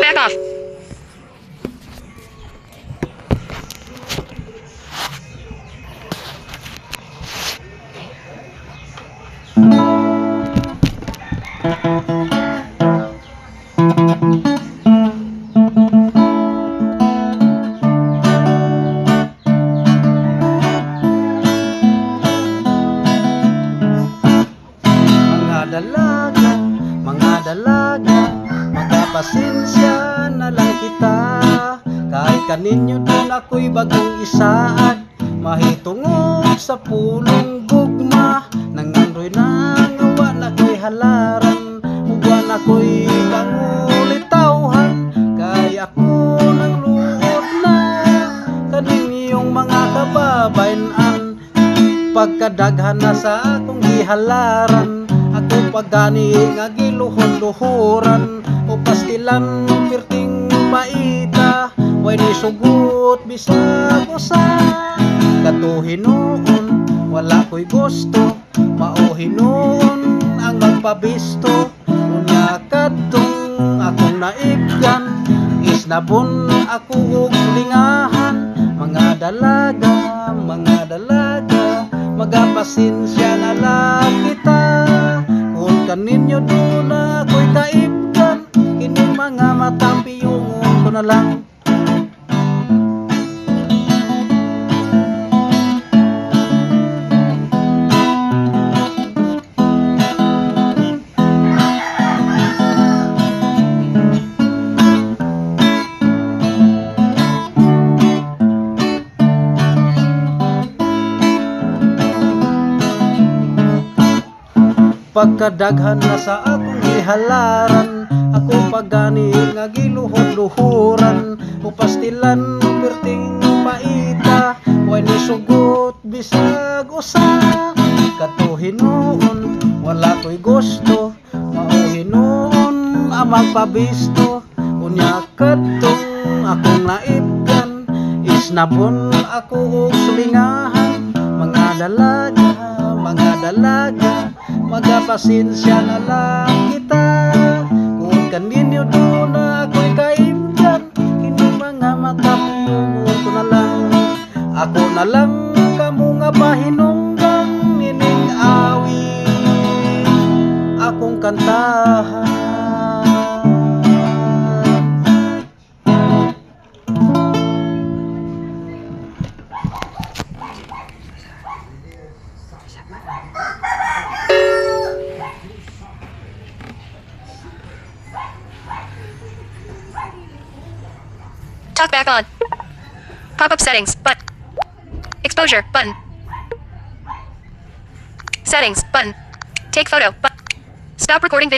Back off. Dalaga, magpapasensya na lang kita. Kahit kaninyo din ako'y bagong isaad, mahitungod sa pulong gugma. Nangandoy nang awa na ko'y halaran, uwan ako'y pangulitawhan. Kaya ako nang luod na kaninyong mga kababayan, pagkadaghan na sa akong gihalaran. Ako pagani nga giluhod-luhuran, o pastilan pirting paita, way ni sugot bisag usa. Katuhin noon wala ko'y gusto, mauhin noon ang magpabisto. Unya kadtong akong naibgan, isnabon ako og lingahan. Mga dalaga, magapasensya na lang kita. Kung kaninyo doon ako'y kaibgan, kining mga matapiyungon ko na lang. Pagkadaghan na sa akong ihalaran, ako pagani nga giluhod-luhuran, o pastilan perting paita, way ni sugot bisag usa. Katuhin noon wala ko'y gusto, mauhin noon ang magpabisto. Unya kadtong akong naibgan, isnabon ako og sulingahan. Mga dalaga, magapasensya na lang kita. Kung kaninyo doon ako'y kaibgan, kining mga matapiyungon ko na lang. Ako na lang kamo nga pahinunggang, nining awi akong kantahan. Talk back on. Pop-up settings, button. Exposure, button. Settings, button. Take photo, button. Stop recording video.